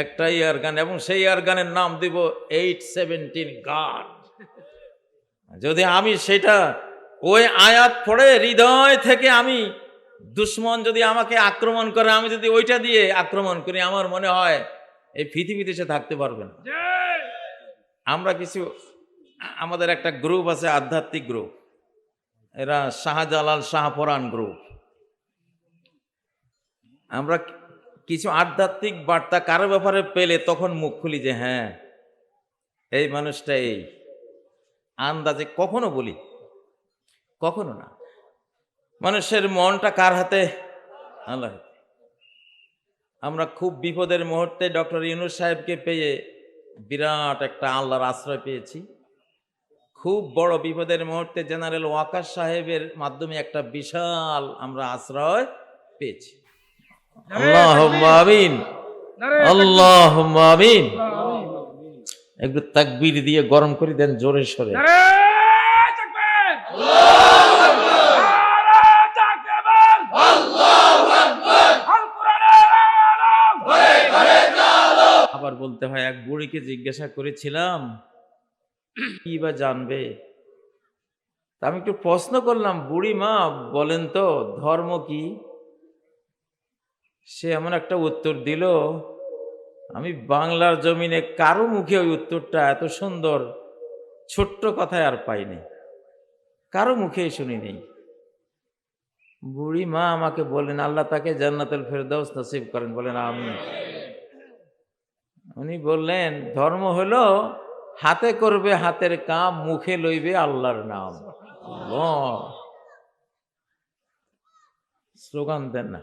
একটা ইয়ার গান, এবং সেই ইয়ার গানের নাম দিব 817 গান। যদি আমি সেটা ওই আয়াত পড়ে হৃদয় থেকে আমি, দুশ্মন যদি আমাকে আক্রমণ করে, আমি যদি ওইটা দিয়ে আক্রমণ করি, আমার মনে হয় এই পৃথিবীতে সে থাকতে পারবে না। আমরা কিছু, আমাদের একটা গ্রুপ আছে, আধ্যাত্মিক গ্রুপ, এরা শাহজালাল শাহপরাণ গ্রুপ। আমরা কিছু আধ্যাত্মিক বার্তা কারো ব্যাপারে পেলে তখন মুখ খুলি যে হ্যাঁ এই মানুষটা এই, আন্দাজে কখনো বলি, কখনো না। মানুষের মনটা কার হাতে? আল্লাহ। আমরা খুব বিপদের মুহূর্তে ডক্টর ইউনূস সাহেবকে পেয়ে বিরাট একটা আল্লাহর আশ্রয় পেয়েছি। খুব বড় বিপদের মুহূর্তে জেনারেল ওয়াকার সাহেবের মাধ্যমে একটা বিশাল আমরা আশ্রয় পেয়েছি। আল্লাহুম্মা আমিন, আল্লাহুম্মা আমিন। একটু তাকবীর দিয়ে গরম করে দেন জোরে সরে। আবার বলতে হয়, এক বুড়িকে জিজ্ঞাসা করেছিলাম কি বা জানবে, তা আমি একটু প্রশ্ন করলাম, বুড়ি মা বলেন তো ধর্ম কি? সে এমন একটা উত্তর দিল, আমি বাংলার জমিনে কারো মুখে ওই উত্তরটা এত সুন্দর ছোট্ট কথায় আর পাইনি, কারো মুখেই শুনি নেই। বুড়ি মা আমাকে বললেন আল্লাহ তাকে জান্নাতুল ফেরদাউস নসিব করেন, বলেন আমিন। উনি বললেন ধর্ম হলো হাতে করবে হাতের কাম, মুখে লইবে আল্লাহর নাম। স্লোগান দেন না,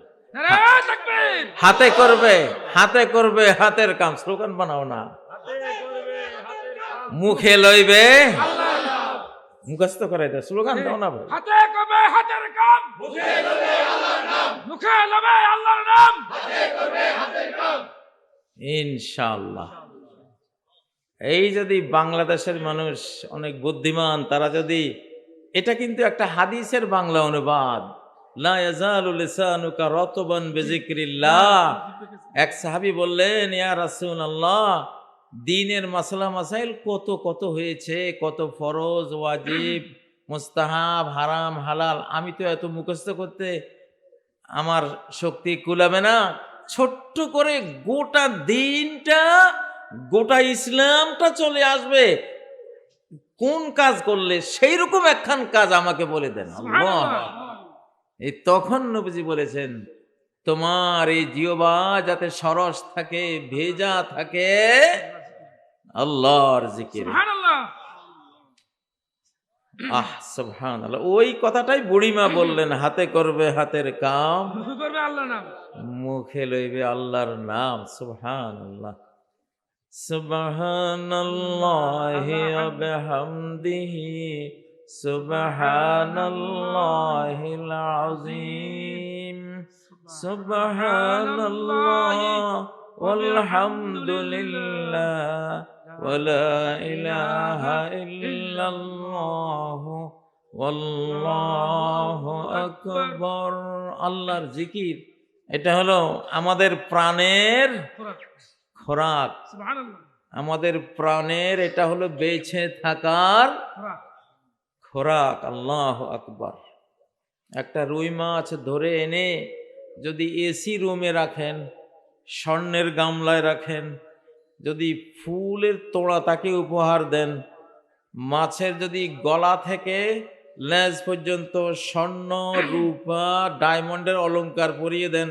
হাতে করবে হাতের কাম, স্লোগান বানাও না। মুখে লইবে, মুখস্থ করাই দেয়, স্লোগান দাও না ভাই। হাতে করবে হাতের কাম, মুখে লইবে আল্লাহর নাম, মুখে লইবে আল্লাহর নাম, হাতে করবে হাতের কাম ইনশাআল্লাহ। এই যদি বাংলাদেশের মানুষ অনেক বুদ্ধিমান, তারা যদি, এটা কিন্তু একটা হাদিসের বাংলা অনুবাদ, লা ইয়াজালু লিসানুকা রাতবান বিযিকরিল্লাহ। এক সাহাবী বললেন ইয়া রাসূলুল্লাহ, দ্বীনের মাসলা মাসাইল কত কত হয়েছে, কত ফরজ, ওয়াজিব, মুস্তাহাব, হারাম, হালাল, আমি তো এত মুখস্থ করতে আমার শক্তি কুলাবে না। ছোট্ট করে গোটা দিনটা, গোটা ইসলামটা চলে আসবে, কোন কাজ করলে সেই রকম একখান কাজ আমাকে বলে দেন। আল্লাহ, এই তখন নবীজি বলেছেন তোমার এই জিহ্বা যাতে সরস থাকে, ভেজা থাকে আল্লাহর জিকিরে। আহ সুবহানাল্লাহ। ওই কথাটাই বুড়িমা বললেন, হাতে করবে হাতের কাম, মুখে করবে আল্লাহর নাম, মুখে লইবে আল্লাহর নাম। সুবহানাল্লাহ, সুবহানাল্লাহি ওয়া বিহামদিহি, সুবহানাল্লাহিল আযীম, সুবহানাল্লাহ ওয়ালহামদুলিল্লাহ ওয়ালা ইলাহা ইল্লাল্লাহ ওয়াল্লাহু আকবার। আল্লাহর জিকির, এটা হলো আমাদের প্রাণের খোরাক, আমাদের প্রাণের এটা হলো বেঁচে থাকার খোরাক। আল্লাহু আকবার। একটা রুই মাছ ধরে এনে যদি এসি রুমে রাখেন, স্বর্ণের গামলায় রাখেন, যদি ফুলের তোড়া তাকে উপহার দেন, মাছের যদি গলা থেকে লেজ পর্যন্ত স্বর্ণ, রূপা, ডায়মন্ডের অলংকার পরিয়ে দেন,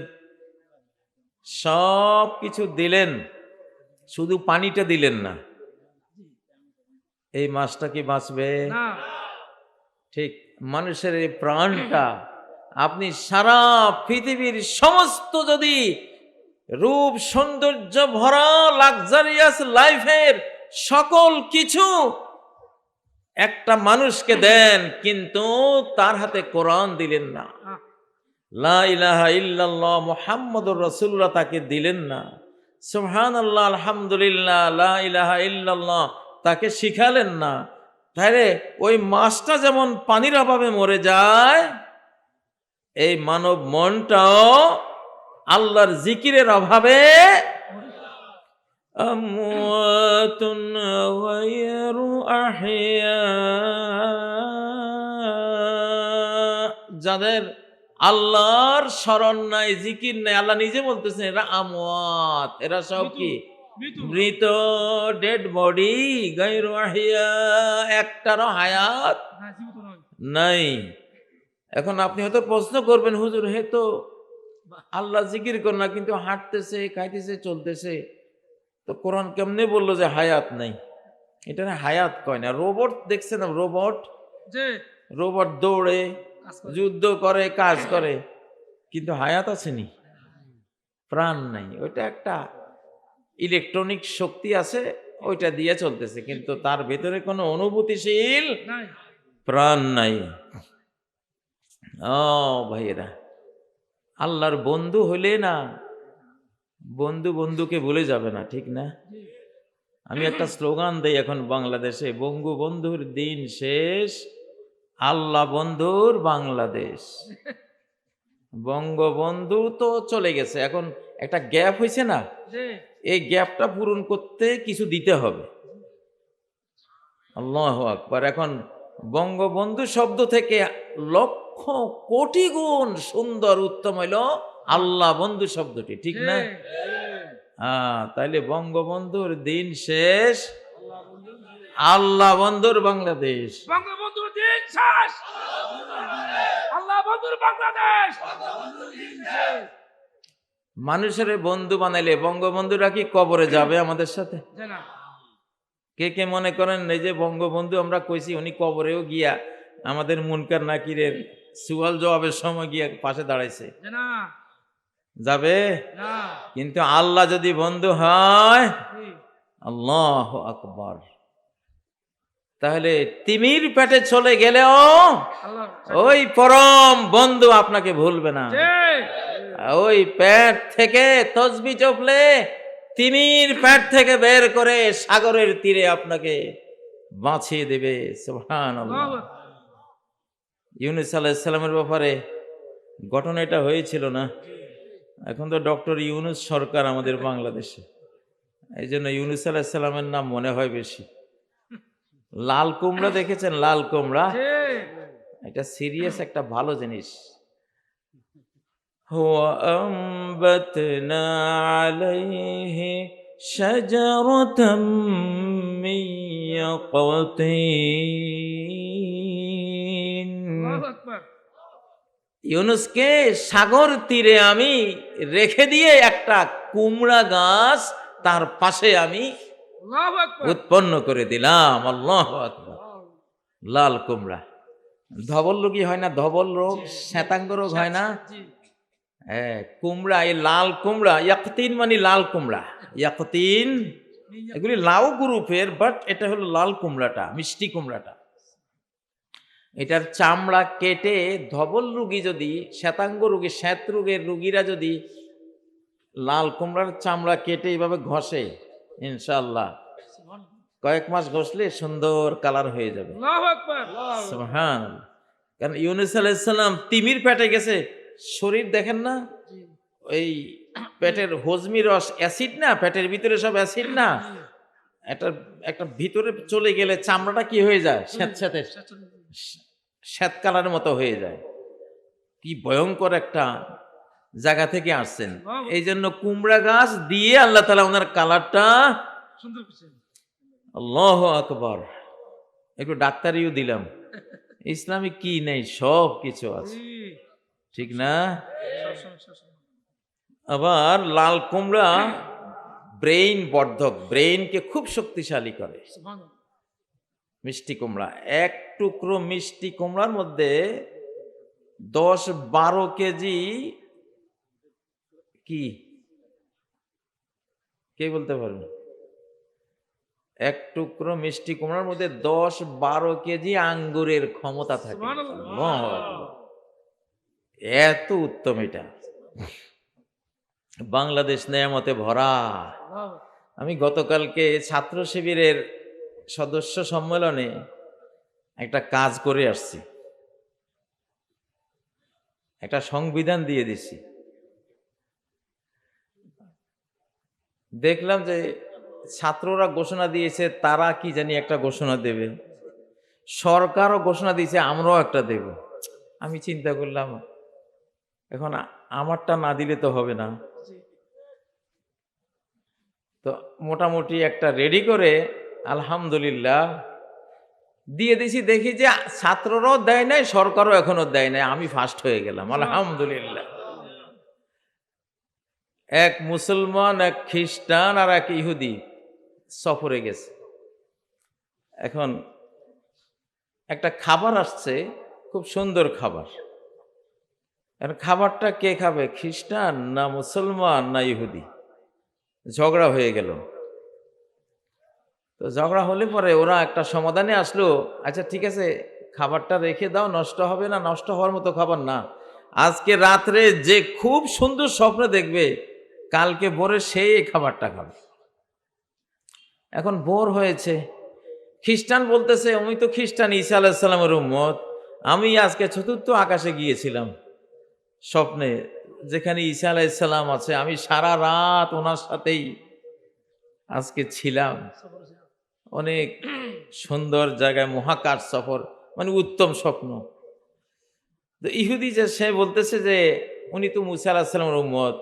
সব কিছু দিলেন, শুধু পানিটা দিলেন না, এই মাছটা কি বাঁচবে? ঠিক মানুষের এই প্রাণটা, আপনি সারা পৃথিবীর সমস্ত যদি রূপ সৌন্দর্য ভরা লাক্সারিয়াস লাইফের সকল কিছু একটা মানুষকে দেন, কিন্তু তার হাতে কোরআন দিলেন না, লা ইলাহা ইল্লাল্লাহ মুহাম্মাদুর রাসূলুল্লাহ তাকে দিলেন না, সুবহানাল্লাহ আলহামদুলিল্লাহ লা ইলাহা ইল্লাল্লাহ তাকে শিখালেন না, তাহলে ওই মাছটা যেমন পানির অভাবে মরে যায়, এই মানব মনটাও আল্লাহর জিকিরের অভাবে أموات غير أحياء যাদের আল্লাহর স্মরণ নাই, জিকির নাই, আল্লাহ নিজে বলতেছেন এরা আমওয়াত, এরা সব কি মৃত্যু মৃত, ডেড বডি, গায়রু আহিয়া, একটারও হায়াত হ্যাঁ জীবিত নয় নাই। এখন আপনি হয়তো প্রশ্ন করবেন, হুজুর হে তো আল্লাহ জিকির করে না কিন্তু হাঁটতেছে, খাইতেছে, চলতেছে, তো কোরআন কেমনে বললো যে হায়াত নাই? এটা না হায়াত কয় না। রোবট দেখছেন, রোবট, যে রোবট দৌড়ে, কাজ করে। যুদ্ধ করে, কাজ করে, কিন্তু হায়াত আসেনি, প্রাণ নাই। ওইটা একটা ইলেকট্রনিক শক্তি আছে, ওইটা দিয়ে চলতেছে, কিন্তু তার ভেতরে কোনো অনুভূতিশীল নাই প্রাণ নাই। ও ভাইয়েরা, আল্লাহর বন্ধু হলে না, বন্ধু বন্ধুকে ভুলে যাবে না, ঠিক না? জি আমি একটা স্লোগান দেই এখন বাংলাদেশে, বঙ্গবন্ধুর দিন শেষ, আল্লাহ বন্ধুর বাংলাদেশ। বঙ্গবন্ধু তো চলে গেছে, এখন একটা গ্যাপ হয়েছে না, যে এই গ্যাপটা পূরণ করতে কিছু দিতে হবে। আল্লাহু আকবার। এখন বঙ্গবন্ধু শব্দ থেকে লক্ষ কোটি গুণ সুন্দর উত্তম হইল আল্লাহ বন্ধু শব্দটি, ঠিক না? তাইলে বঙ্গবন্ধুর দিন শেষ, আল্লাহ বন্ধুর বাংলাদেশ। বঙ্গবন্ধুর দিন শেষ, আল্লাহ বন্ধুর বাংলাদেশ। মানুষের বন্ধু বানাইলে বঙ্গবন্ধুরা কি কবরে যাবে আমাদের সাথে? যে না কে কে মনে করেন এই যে বঙ্গবন্ধু আমরা কইছি, উনি কবরেও গিয়া আমাদের মুনকার নাকিরের সুয়াল জবাবের সময় গিয়া পাশে দাঁড়াইছে? যে না যাবে? না কিন্তু আল্লাহ যদি বন্ধু হয়, জি আল্লাহু আকবার, তাহলে তিমির পেটে চলে গেলেও আল্লাহ ওই পরম বন্ধু আপনাকে ভুলবে না। যে ওই পেট থেকে তসবি চপলে তিমির পেট থেকে বের করে সাগরের তীরে আপনাকে বাঁচিয়ে দেবে। সুবহানাল্লাহ। আল্লাহু ইউনূস আলাইহিস সালামের ব্যাপারে ঘটনা এটা হয়েছিল না? এখন তো ডক্টর ইউনূস সরকার আমাদের বাংলাদেশে, এই জন্য ইউনূস আলাইহিস সালামের নাম মনে হয় বেশি। লাল কুমড়া দেখেছেন? লাল কুমড়া, যে এটা সিরিয়াস একটা ভালো জিনিস। وأنبتنا عليه شجرة من يقطين। আল্লাহু আকবার ইউনূসকে সাগর তীরে আমি রেখে দিয়ে একটা কুমড়া গাছ তার পাশে আমি আল্লাহু আকবার উৎপন্ন করে দিলাম। আল্লাহু আকবার। লাল কুমড়া, ধবল রোগী হয় না, ধবল রোগ, শ্বেতাঙ্গ রোগ হয় না? জি হ্যাঁ, কুমড়া, এই লাল কুমড়া, ইয়াকতিন মানে লাল কুমড়া, ইয়াকতিন এগুলি লাউ গ্রুপের, বাট এটা হলো লাল কুমড়াটা, মিষ্টি কুমড়াটা। এটার চামড়া কেটে ধবল রোগী যদি, শ্বেতাঙ্গ রোগী, শ্বেত রোগের রোগীরা যদি লাল কুমড়ার চামড়া কেটে এইভাবে ঘষে, ইনশাআল্লাহ কয়েক মাস ঘষলে সুন্দর কালার হয়ে যাবে। আল্লাহু আকবার সুবহানাল্লাহ। কারণ ইউনূস আলাইহিস সালাম তিমির পেটে গেছে, শরীর দেখেন না, জি এই পেটের হজমি রস, অ্যাসিড না, পেটের ভিতরে সব অ্যাসিড না, একটা একটা ভিতরে চলে গেলে চামড়াটা কি হয়ে যায়, স্যাঁতস্যাঁতে শ্বেত কালারের মতো হয়ে যায়। কি ভয়ঙ্কর একটা জায়গা থেকে আসছেন। এই জন্য কুমড়া গাছ দিয়ে আল্লাহ তাআলা ওনার কালারটা, সুন্দর কিছু আল্লাহু আকবার। একটু ডাক্তারিও দিলাম, ইসলামে কি নেই সব কিছু আছে, জি ঠিক না? সবসময় আবার লাল কুমড়া ব্রেইন বর্ধক, ব্রেইনকে খুব শক্তিশালী করে। সুবহানাল্লাহ মিষ্টি কুমড়া, এক টুকরো মিষ্টি কুমড়ার মধ্যে 10-12 কেজি, কি কে বলতে পারবে? এক টুকরো মিষ্টি কুমড়ার মধ্যে 10-12 কেজি আঙ্গুরের ক্ষমতা থাকে। সুবহানাল্লাহ আল্লাহু আকবার। এত উত্তম এটা। বাংলাদেশ নেয়ামতে ভরা। আল্লাহু আমি গতকালকে ছাত্র শিবিরের সদস্য সম্মেলনে একটা কাজ করে আসছি, একটা সংবিধান দিয়ে দিছি। দেখলাম যে ছাত্ররা ঘোষণা দিয়েছে তারা কি জানি একটা ঘোষণা দেবে, সরকারও ঘোষণা দিয়েছে আমরাও একটা দেব। আমি চিন্তা করলাম এখন আমারটা না দিলে তো হবে না, তো মোটামুটি একটা রেডি করে আলহামদুলিল্লাহ দিয়ে দিছি। দেখি যে ছাত্ররাও দেয় নাই, সরকারও এখনো দেয় নাই, আমি ফার্স্ট হয়ে গেলাম আলহামদুলিল্লাহ। এক মুসলমান, এক খ্রিস্টান আর এক ইহুদি সফরে গেছে। এখন একটা খাবার আসছে, খুব সুন্দর খাবার। এখন খাবারটা কে খাবে, খ্রিস্টান না মুসলমান না ইহুদি? ঝগড়া হয়ে গেল। তো ঝগড়া হলে পরে ওরা একটা সমাধানে আসলো, আচ্ছা ঠিক আছে খাবারটা রেখে দাও, নষ্ট হবে না, নষ্ট হওয়ার মতো খাবার না, আজকে রাত্রে যে খুব সুন্দর স্বপ্ন দেখবে কালকে ভোরে সেই এই খাবারটা খাবে। এখন ভোর হয়েছে, খ্রিস্টান বলতেছে আমি তো খ্রিস্টান ঈসা আলাইহিস সালামের উম্মত, আমি আজকে চতুর্থ আকাশে গিয়েছিলাম স্বপ্নে, যেখানে ঈসা আলাইহিস সালাম আছে, আমি সারা রাত ওনার সাথেই আজকে ছিলাম, অনেক সুন্দর জায়গায়, মহাকাশ সফর, মানে উত্তম স্বপ্ন। তো ইহুদি যে সে বলতেছে যে উনি তো মুসা আলাহিস সালামের উম্মত,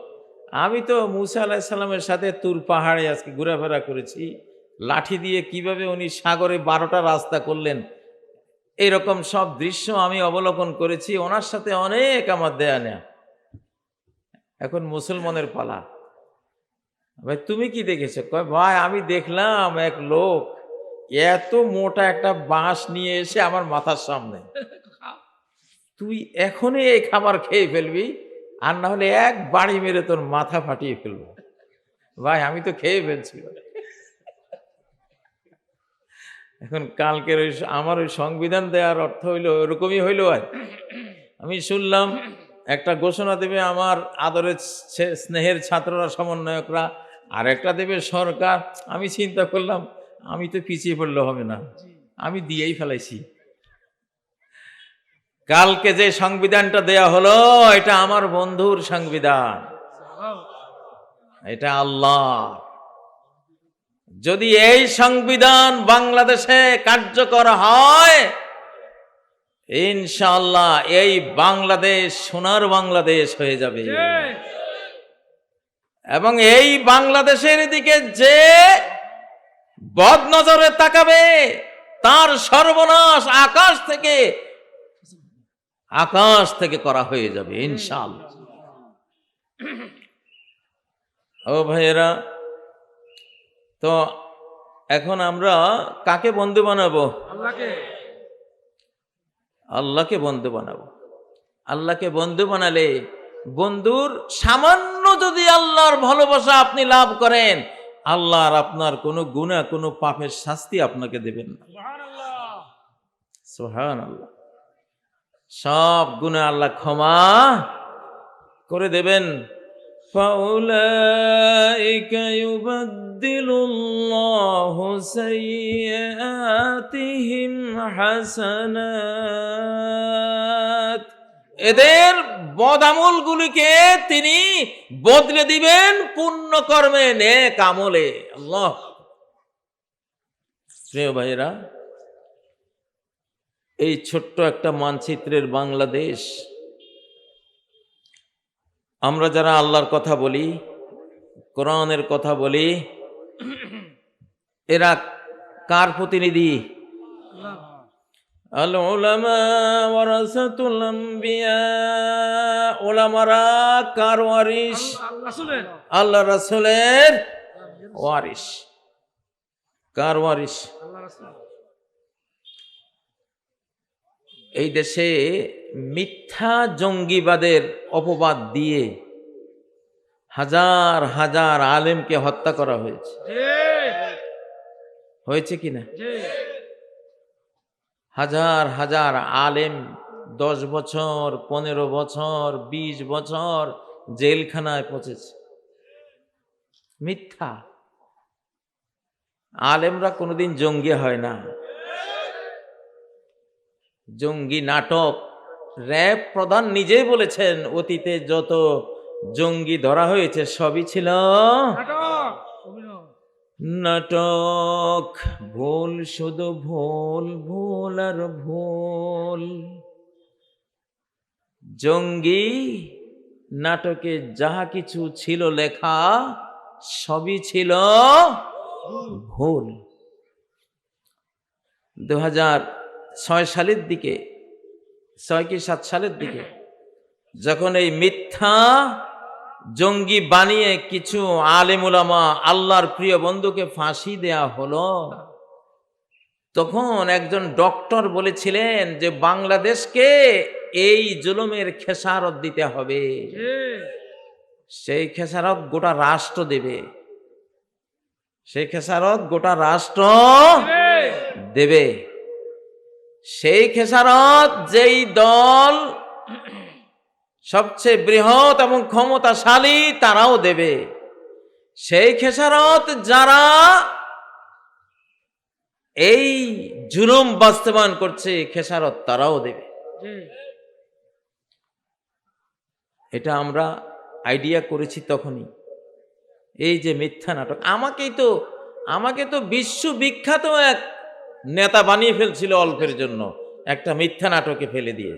আমি তো মুসা আলাহিস সালামের সাথে তুর পাহাড়ে আজকে ঘোরাফেরা করেছি, লাঠি দিয়ে কিভাবে উনি সাগরে 12টা রাস্তা করলেন এইরকম সব দৃশ্য আমি অবলোকন করেছি, ওনার সাথে অনেক আমার দেয়া নেয়া। এখন মুসলমানের পালা, ভাই তুমি কি দেখেছো? কয় ভাই আমি দেখলাম এক লোক এত মোটা একটা বাঁশ নিয়ে এসে আমার মাথার সামনে, তুই এখনই এই খাবার খেয়ে ফেলবি, আর না হলে এক বাড়ি মেরে তোর মাথা ফাটিয়ে ফেলবো। ভাই আমি তো খেয়ে ফেলছি। এখন কালকের ওই আমার ওই সংবিধান দেওয়ার অর্থ হইলো ওরকমই হইলো। আর আমি শুনলাম একটা ঘোষণা দেবে আমার আদরের স্নেহের ছাত্ররা, সমন্বয়করা, আর একটা দেবে সরকার। আমি চিন্তা করলাম আমি তো পিছিয়ে পড়লে হবে না, আমি দিয়েই ফেলাইছি। কালকে যে সংবিধানটা দেয়া হলো এটা আমার বন্ধুর সংবিধান, এটা আল্লাহ। যদি এই সংবিধান বাংলাদেশে কার্যকর হয় ইনশাআল্লাহ এই বাংলাদেশ সোনার বাংলাদেশ হয়ে যাবে। এবং এই বাংলাদেশের দিকে যে বদ নজরে তাকাবে তার সর্বনাশ আকাশ থেকে করা হয়ে যাবে ইনশাআল্লাহ। ও ভাইয়েরা, তো এখন আমরা কাকে বন্ধু বানাবো? আল্লাহকে বন্ধু বানাবো। আল্লাহকে বন্ধু বানালে বন্ধুর সামান্য যদি আল্লাহর ভালোবাসা আপনি লাভ করেন, আল্লাহ আর আপনার কোনো গুনাহ কোনো পাপের শাস্তি আপনাকে দেবেন না। সুবহানাল্লাহ। সব গুনাহ আল্লাহ ক্ষমা করে দেবেন। فَأُولَئِكَ يُبَدِّلُ اللَّهُ سَيِّئَاتِهِمْ حَسَنَاتٍ। এদের বদামলগুলিকে তিনি বদলে দিবেন পুণ্য কর্মে, নেক আমলে। আল্লাহ। প্রিয় ভাইরা, এই ছোট্ট একটা মানচিত্রের বাংলাদেশ, আমরা যারা আল্লাহর কথা বলি, কোরআনের কথা বলি, এরা কার প্রতিনিধি? আল উলামা ওয়ারাসাতুল আম্বিয়া। উলামারা কার ওয়ারিস? আল্লাহ রাসূলের ওয়ারিস। কার ওয়ারিস? এই দেশে মিথ্যা জঙ্গিবাদের অপবাদ দিয়ে হাজার হাজার আলেমকে হত্যা করা হয়েছে, হয়েছে কিনা? হাজার হাজার আলেম 10 বছর 15 বছর 20 বছর জেলখানায় পচেছে। মিথ্যা। আলেমরা কোনোদিন জঙ্গি হয় না। জঙ্গি নাটক, র‍্যাব প্রধান নিজেই বলেছেন অতীতে যত জঙ্গি ধরা হয়েছে সবই ছিল নাটক ভুল, শুধু ভুল, ভুল আর ভুল। জঙ্গি নাটকে যাহা কিছু ছিল লেখা সবই ছিল ভুল। 2006 সালের দিকে, 6 কি 7 সালের দিকে যখন এই মিথ্যা জঙ্গি বানিয়ে কিছু আলেম উলামা আল্লাহর প্রিয় বন্ধুকে ফাঁসি দেয়া হলো, তখন একজন ডক্টর বলেছিলেন যে বাংলাদেশকে এই জুলুমের খেসারত দিতে হবে। সেই খেসারত গোটা রাষ্ট্র দেবে, সেই খেসারত গোটা রাষ্ট্র দেবে। সেই খেসারত যেই দল সবচেয়ে বৃহৎ এবং ক্ষমতাশালী তারাও দেবে। সেই খেসারত যারা এই জুলুম বাস্তবায়ন করছে খেসারত তারাও দেবে। এটা আমরা আইডিয়া করেছি তখনই। এই যে মিথ্যা নাটক, আমাকে তো বিশ্ববিখ্যাত এক নেতা বানিয়ে ফেলছিল অল্পের জন্য, একটা মিথ্যা নাটকে ফেলে দিয়ে।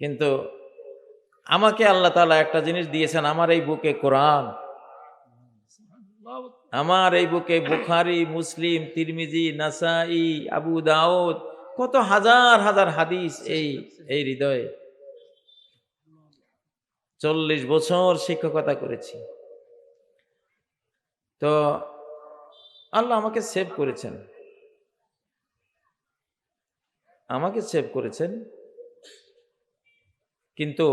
কিন্তু আমাকে আল্লাহ তাআলা একটা জিনিস দিয়েছেন, আমার এই বুকে কোরআন, আমার এই বুকে বুখারী, মুসলিম, তিরমিজি, নাসাই, আবু দাউদ, কত হাজার হাজার হাদিস এই হৃদয়ে। 40 বছর শিক্ষকতা করেছি, তো আল্লাহ আমাকে সেভ করেছেন, কিন্তু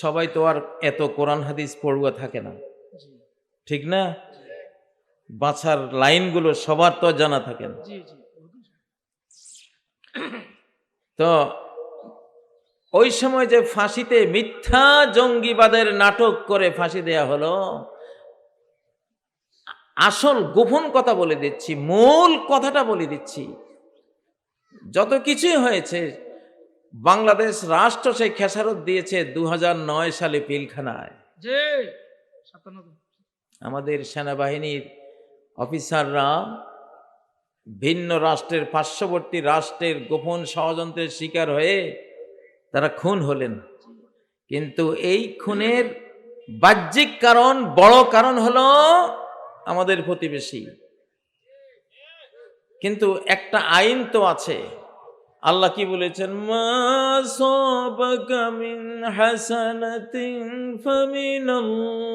সবাই তো আর এত কোরআন হাদিস পড়ুয়া থাকে না, ঠিক না? বাছার লাইনগুলো সবার তো জানা থাকে না। তো ওই সময় যে ফাঁসিতে মিথ্যা জঙ্গিবাদের নাটক করে ফাঁসি দেয়া হলো, আসল গোপন কথা বলে দিচ্ছি, মূল কথাটা বলে দিচ্ছি। যত কিছুই হয়েছে, বাংলাদেশ রাষ্ট্র সেই খেসারত দিয়েছে 2009 সালে পিলখানায়। আমাদের সেনাবাহিনীর অফিসাররা ভিন্ন রাষ্ট্রের, পার্শ্ববর্তী রাষ্ট্রের গোপন ষড়যন্ত্রের শিকার হয়ে তারা খুন হলেন। কিন্তু এই খুনের বাহ্যিক কারণ, বড় কারণ হলো আমাদের প্রতিবেশী। কিন্তু একটা আইন তো আছে। আল্লাহ কি বলেছেন? মা সাবাকা মিন হাসানাতিন ফামিনাল্লাহ,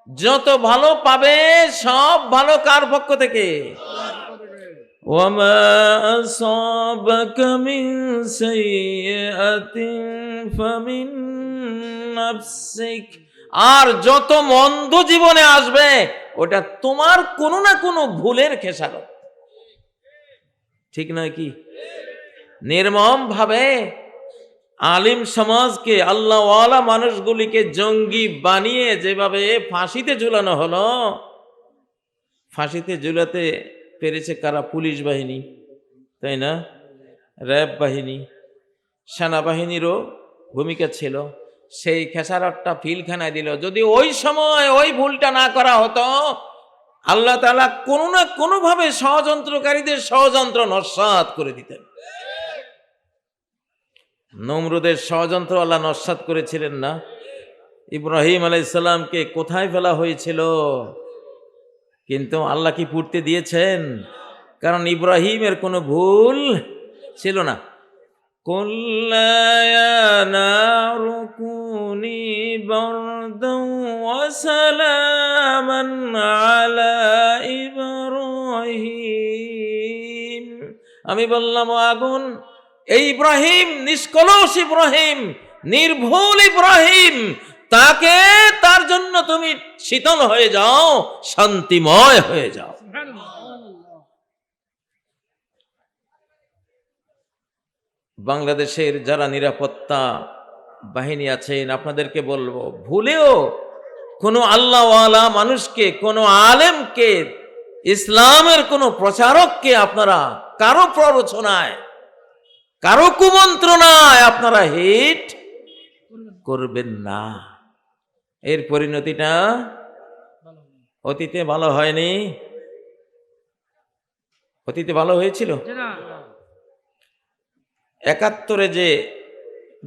যত ভালো পাবে সব ভালো কার পক্ষ থেকে? ওয়া মা আসাবাকা মিন সাইয়্যাতিন ফামিন নাফসিক, আর যত মন্দ জীবনে আসবে ওটা তোমার কোনো না কোনো ভুলের খেসারত, ঠিক নয় কি? নির্মম ভাবে আলিম সমাজকে, আল্লাহওয়ালা মানুষগুলিকে জঙ্গি বানিয়ে যেভাবে ফাঁসিতে ঝুলানো হলো, ফাঁসিতে ঝুলাতে পেরেছে কারা? পুলিশ বাহিনী, তাই না? র্যাব বাহিনী, সেনাবাহিনীরও ভূমিকা ছিল। সেই খেসারতটা পিলখানায় দিল। যদি ওই সময় ওই ভুলটা না করা হতো, আল্লাহ তাআলা কোনো না কোনোভাবে ষড়যন্ত্রকারীদের ষড়যন্ত্র নস্যাৎ করে দিতেন। নমরুদের ষড়যন্ত্র আল্লাহ নস্যাৎ করেছিলেন না? ইব্রাহিম আলাইহিস সালামকে কোথায় ফেলা হয়েছিল, কিন্তু আল্লাহ কি পুড়তে দিয়েছেন? কারণ ইব্রাহিমের কোনো ভুল ছিল না। কুল্লা ইয়া নারু কুনি বারদান ওয়া সালামান আলা ইব্রাহিম, আমি বললাম আগুন, এই ইব্রাহিম, নিষ্কলুষ ইব্রাহিম, নির্ভুল ইব্রাহিম, তাকে, তার জন্য তুমি শীতল হয়ে যাও, শান্তিময় হয়ে যাও। বাংলাদেশের যারা নিরাপত্তা বাহিনী আছেন, আপনাদেরকে বলবো, ভুলেও কোনো আল্লাহওয়ালা মানুষকে, কোনো আলেমকে, ইসলামের কোনো প্রচারককে আপনারা কারো প্ররোচনায়, কারো কুমন্ত্রণায় আপনারা হিট করবেন না। এর পরিণতিটা অতীতে ভালো হয়নি। অতীতে ভালো হয়েছিল। ৭১ যে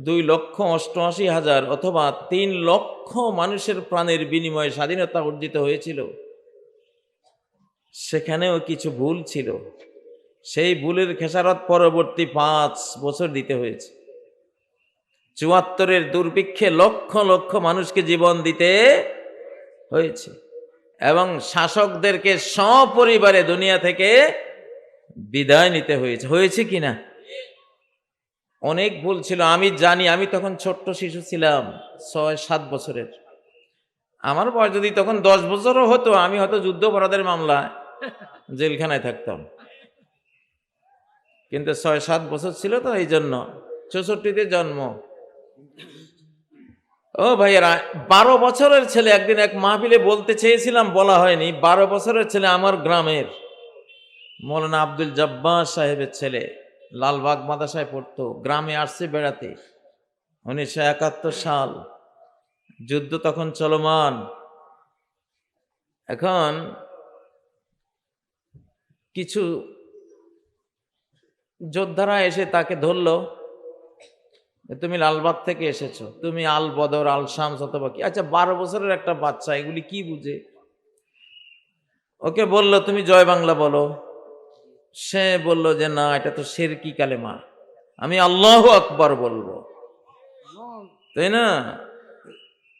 2,88,000 অথবা 3 লক্ষ মানুষের প্রাণের বিনিময়ে স্বাধীনতা অর্জিত হয়েছিল, সেখানেও কিছু ভুল ছিল। সেই ভুলের খেসারত পরবর্তী 5 বছর দিতে হয়েছে। ৭৪ দুর্ভিক্ষে লক্ষ লক্ষ মানুষকে জীবন দিতে হয়েছে এবং শাসকদেরকে সপরিবারে দুনিয়া থেকে বিদায় নিতে হয়েছে। হয়েছে কিনা? অনেক ভুল ছিল, আমি জানি। আমি তখন ছোট্ট শিশু ছিলাম, 6-7 বছরের। আমার বয়স যদি তখন 10 বছরও হতো, আমি হয়তো যুদ্ধাপরাধের মামলায় জেলখানায় থাকতাম। কিন্তু 6-7 বছর ছিল তো, এই জন্য। 64-তে জন্ম। ও ভাইয়েরা, 12 বছরের ছেলে একদিন এক মাহফিলে বলতে চেয়েছিলাম, বলা হয়নি। 12 বছরের ছেলে, আমার গ্রামের মৌলানা আব্দুল জব্বার সাহেবের ছেলে, লালবাগ মাদ্রাসায় পড়তো, গ্রামে আসছে বেড়াতে। 1971 সাল, যুদ্ধ তখন চলমান। এখন কিছু যোদ্ধারা এসে তাকে ধরলো, তুমি লালবাগ থেকে এসেছো, তুমি আল বদর, আল শামস অথবা কি। আচ্ছা, 12 বছরের একটা বাচ্চা এগুলি কি বুঝে? ওকে বলল, তুমি জয় বাংলা বলো। সে বলল যে না, এটা তো শিরকি কালেমা, আমি আল্লাহু আকবার বলবো। তাই না?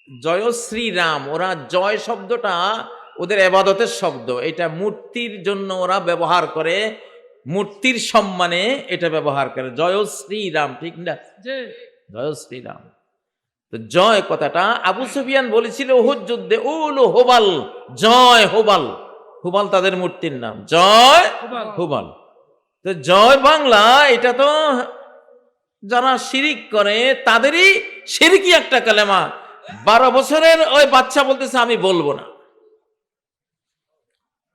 জয় শ্রীরাম, ওরা জয় শব্দটা ওদের ইবাদতের শব্দ, এটা মূর্তির জন্য ওরা ব্যবহার করে, মূর্তির সম্মানে এটা ব্যবহার করে, জয় শ্রীরাম, ঠিক না? জয় শ্রীরাম। তো জয় কথাটা আবু সুফিয়ান বলেছিল উহুদ যুদ্ধে, উল হুবাল, জয় হুবাল। হুবাল তাদের মূর্তির নাম, জয় হুবাল। তো জয় বাংলা, এটা তো যারা শিরিক করে তাদেরই শিরকি একটা কালেমা। 12 বছরের ওই বাচ্চা বলতেছে আমি বলবো না,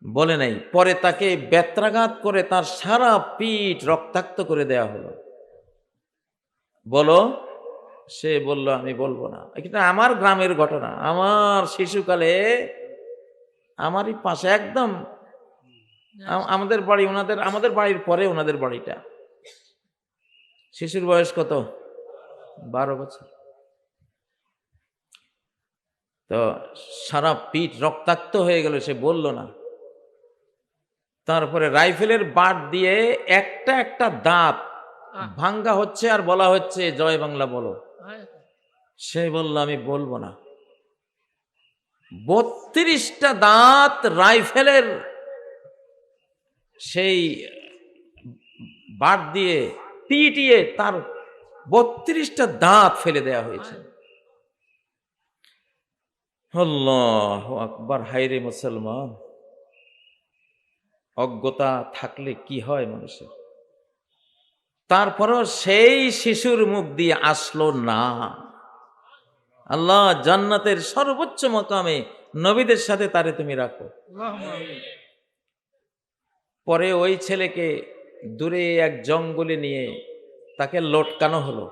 বলে নাই। পরে তাকে বেত্রাঘাত করে তার সারা পিঠ রক্তাক্ত করে দেয়া হলো। বলো, সে বলল আমি বলবো না। এটা আমার গ্রামের ঘটনা, আমার শিশুকালে আমারই পাশে একদম আমাদের বাড়ি, আমাদের বাড়ির পরে ওনাদের বাড়িটা। শিশুর বয়স কত? 12 বছর। তো সারা পিঠ রক্তাক্ত হয়ে গেল, সে বলল না। তারপরে রাইফেলের বাট দিয়ে একটা একটা দাঁত ভাঙ্গা হচ্ছে আর বলা হচ্ছে জয় বাংলা বলো। সে বলল আমি বলবো না। 32টা দাঁত রাইফেলের সেই বাট দিয়ে পিটিয়ে তার 32টা দাঁত ফেলে দেয়া হয়েছে। আল্লাহু আকবার। হায়রে মুসলমান, অজ্ঞতা থাকলে কি হয় মানুষের। তারপরও সেই শিশুর মুখ দিয়ে আসলো না, আল্লাহ জান্নাতের সর্বোচ্চ মাকামে নবীদের সাথে তারে তুমি রাখো। পরে ওই ছেলেকে দূরে এক জঙ্গলে নিয়ে তাকে লটকানো হলো।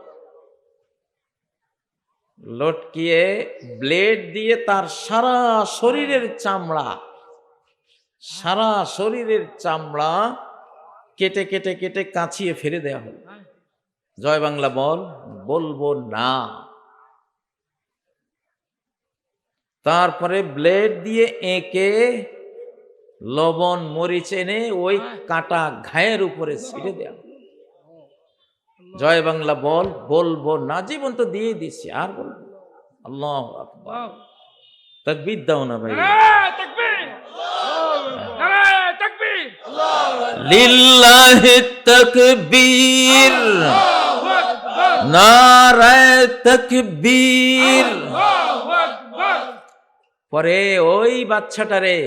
লটকিয়ে ব্লেড দিয়ে তার সারা শরীরের চামড়া কেটে কেটে কেটে কাঁচিয়ে ফেলে দেয়া হলো। জয় বাংলা বল, বলবো না। তারপরে ব্লেড দিয়ে এঁকে লবণ মরিচ এনে ওই কাটা ঘায়ের উপরে ছিঁড়ে দেয়া। জয় বাংলা বল, বলবো না। জীবন তো দিয়ে দিচ্ছি, আর বলবো। আল্লাহু আকবার। তাকবীর দাও না ভাই। লিল্লাহি তাকবীর, নারায়ে তাকবীর। পরে ওই বাচ্চাটারে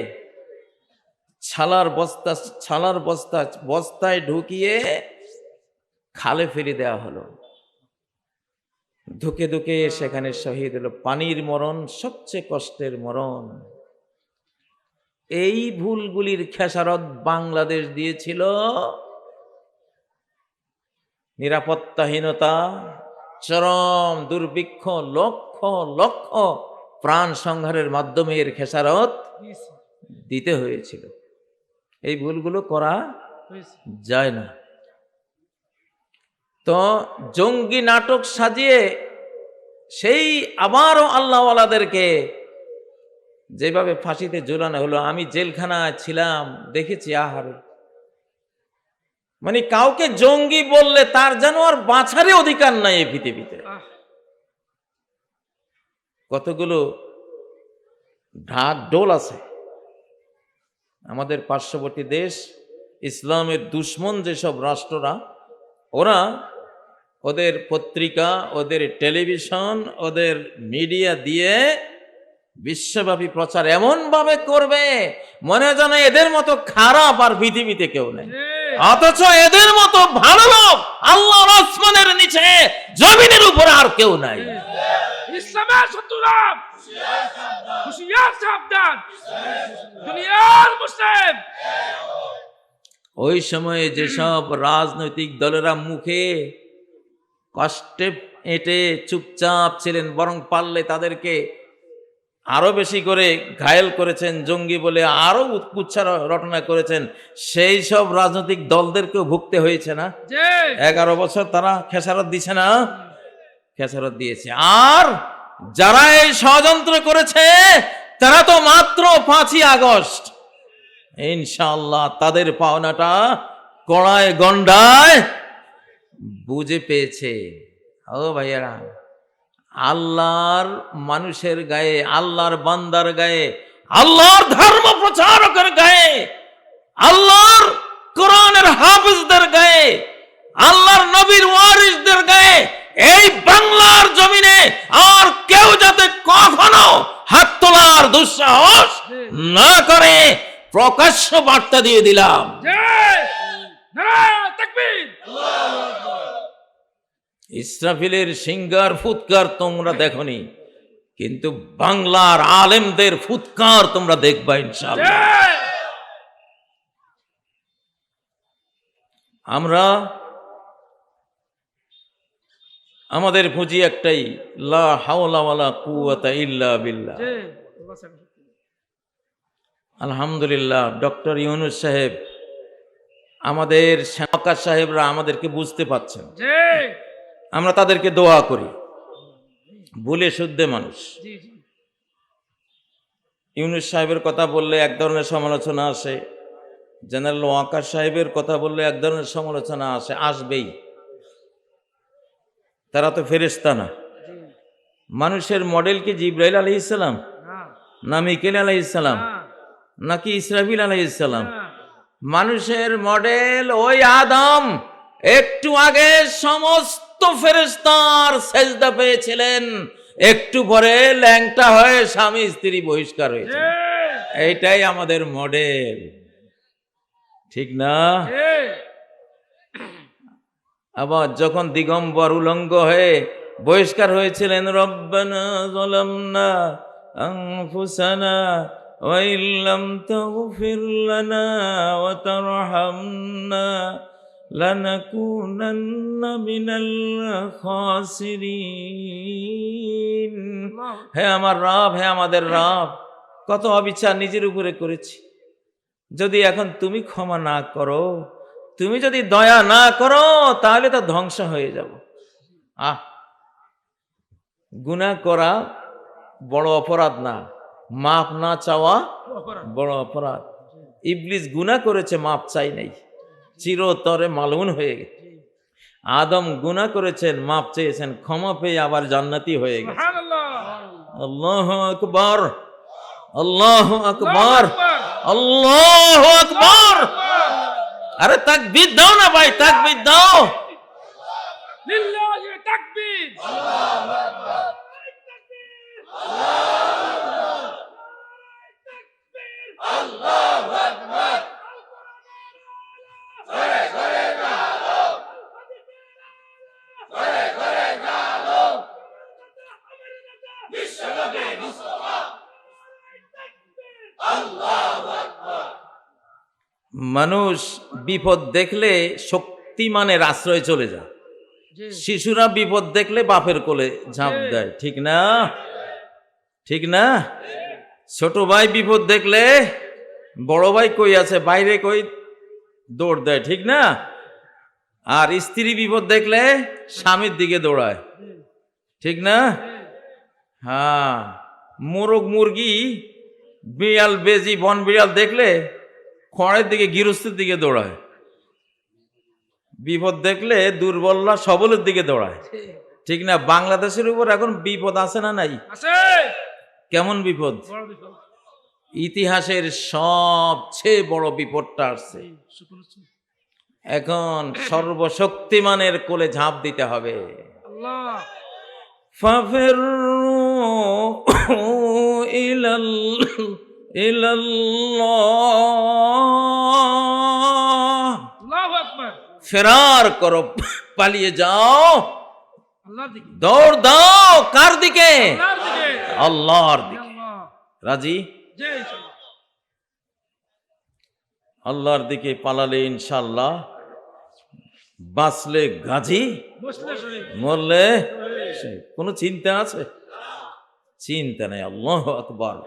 বস্তায় ঢুকিয়ে খালে ফেলে দেওয়া হলো। ধুকে ধুকে সেখানে শহীদ হলো। পানির মরণ সবচেয়ে কষ্টের মরণ। এই ভুলগুলির খেসারত বাংলাদেশ দিয়েছিল নিরাপত্তাহীনতা, চরম দুর্ভিক্ষ, লক্ষ লক্ষ প্রাণ সংহারের মাধ্যমে এর খেসারত দিয়েছে, দিতে হয়েছিল। এই ভুলগুলো করা হয়েছে। যায় না। তো জঙ্গি নাটক সাজিয়ে সেই আবারও আল্লাহওয়ালাদেরকে যেভাবে ফাঁসিতে ঝুলানো হলো, আমি জেলখানায় ছিলাম, দেখেছি। আহারে, মানে কাউকে জঙ্গি বললে তার যেন আর বাঁচারই অধিকার নাই এই পৃথিবীতে। আহ, কতগুলো ঢাক ঢোল আছে আমাদের পার্শ্ববর্তী দেশ, ইসলামের দুশ্মন যেসব রাষ্ট্ররা, ওরা ওদের পত্রিকা, ওদের টেলিভিশন, ওদের মিডিয়া দিয়ে বিশ্বব্যাপী প্রচার এমন ভাবে করবে মনে হয় যেন এদের মতো খারাপ আর পৃথিবীতে কেউ নেই, জি, অথচ এদের মতো ভালো লোক আল্লাহর আসমানের নিচে জমিনের উপরে আর কেউ নাই। ইসলামের শত্রুরা হুঁশিয়ার সাবধান, দুনিয়ার মুসলিম। ওই সময়ে যেসব রাজনৈতিক দলেরা মুখে কষ্টে এঁটে চুপচাপ ছিলেন, বরং পারলে তাদেরকে আরো বেশি করে ঘায়েল করেছেন, জঙ্গি বলে আরো উৎকুচ্ছা রটনা করেছেন, সেই সব রাজনৈতিক দলদেরকেও ভুগতে হয়েছে না? জি, 11 বছর তারা খেসারত দিছে না? খেসারত দিয়েছে। আর যারা এই ষড়যন্ত্র করেছে তারা তো মাত্র 5ই আগস্ট ইনশাআল্লাহ তাদের পাওনাটা কড়ায় গন্ডায় বুঝে পেয়েছে। ও ভাইয়ারা, আল্লাহর মানুষের গায়ে, আল্লাহর বান্দার গায়ে, আল্লাহর ধর্ম প্রচারকের গায়ে, আল্লাহর কোরআনের হাফেজদের গায়ে, আল্লাহর নবীর ওয়ারিসদের গায়ে এই বাংলার জমিনে আর কেউ যাতে কখনো হাত তোলার দুঃসাহস না করে প্রকাশ্য বার্তা দিয়ে দিলাম। জি, নারায়ে তাকবীর। ইসরাফিলের সিঙ্গার ফুৎকার তোমরা দেখনি, কিন্তু বাংলার আলেমদের ফুৎকার তোমরা দেখবা ইনশাআল্লাহ। জি, আমরা আমাদের পুঁজি একটাই, লা হাওলা ওয়ালা কুওয়াতা ইল্লা বিল্লাহ। জি, আলহামদুলিল্লাহ, ডক্টর ইউনূস সাহেব, আমাদের শামকার সাহেবরা আমাদেরকে বুঝতে পাচ্ছেন। জি, আমরা তাদেরকে দোয়া করি, ভুলে শুদ্ধে মানুষ। জি, জি, ইউনূস সাহেবের কথা বললে এক ধরনের সমালোচনা আসে, জেনারেল ওয়াকার সাহেবের কথা বললে এক ধরনের সমালোচনা আসে, আসবেই। তারা তো ফেরেশতা না। জি, মানুষের মডেল কি জিব্রাইল আলাইহিস সালাম, না, না মিকাইল আলাইহিস সালাম, না, নাকি ইসরাফিল আলাইহিস সালাম? না, মানুষের মডেল ওই আদম। একটু আগে সমস্ত ফেরেশতার সেজদা পেয়েছিলেন, একটু পরে ল্যাংটা হয়ে স্বামী স্ত্রী বহিষ্কার হয়েছে। জি, এইটাই আমাদের মডেল, ঠিক না? জি, আবার যখন দিগম্বর উলঙ্গ হয়ে বহিষ্কার হয়েছিলেন, রব্বানা যালামনা আনফুসানা ওয়া ইল্লাম তাগফির লানা ওয়া তারহামনা লানাকুনান্না মিনাল খাসিরিন। হে আমার রব, হে আমাদের রব, কত অবিচার নিজের উপরে করেছি, যদি এখন তুমি ক্ষমা না করো, তুমি যদি দয়া না করো, তাহলে তো ধ্বংস হয়ে যাব। গুনাহ করা বড় অপরাধ না, মাপ না চাওয়া বড় অপরাধ। ইবলিস গুনাহ করেছে, মাপ চাই নাই, চিরতরে মালউন হয়ে গেছে। আদম গুনাহ করেছেন, মাপ চেয়েছেন, ক্ষমা পেয়ে আবার জান্নাতি হয়ে গেছে। সুবহানাল্লাহ, আল্লাহু আকবার, আল্লাহু আকবার, আকবার, আল্লাহু আকবার। আরে তাকবীর দাও না ভাই, তাকবীর দাও। লিল্লাহি তাকবীর। মানুষ বিপদ দেখলে শক্তিমানের আশ্রয় চলে যায়, জি, শিশুরা বিপদ দেখলে বাপের কোলে ঝাঁপ দেয়, ঠিক না? ঠিক না? ছোট ভাই বিপদ দেখলে বড় ভাই কই আছে বাইরে কই দৌড় দেয়, ঠিক না? আর স্ত্রী বিপদ দেখলে স্বামীর দিকে দৌড়ায়, ঠিক না? হ্যাঁ, মোরগ মুরগি বিড়াল বেজি বন বিড়াল দেখলে খড়ের দিকে গৃহস্থের দিকে দৌড়ায়, বিপদ দেখলে দুর্বলরা সবলের দিকে দৌড়ায়, ঠিক না? বাংলাদেশের উপর এখন বিপদ আছে না নাই? আছে কেমন বিপদ? বড় বিপদ। ইতিহাসের সবচেয়ে বড় বিপদটা আসছে। এখন সর্বশক্তিমানের কোলে ঝাঁপ দিতে হবে। আল্লাহ ফাফিরু ইলাল্লাহ, আল্লাহু আকবার। ফেরার করো, পালিয়ে যাও, আল্লাহর দিকে, দৌড় দাও। কার দিকে? আল্লাহর দিকে। আল্লাহর দিকে। আল্লাহ রাজি? জি ইনশাআল্লাহ। আল্লাহর দিকে পালালে ইনশাল্লাহ বাঁচলে গাজী, মুসলিম শরীফ। মরলে শহীদ। কোনো চিন্তা আছে? চিন্তা নেই। আল্লাহু আকবার।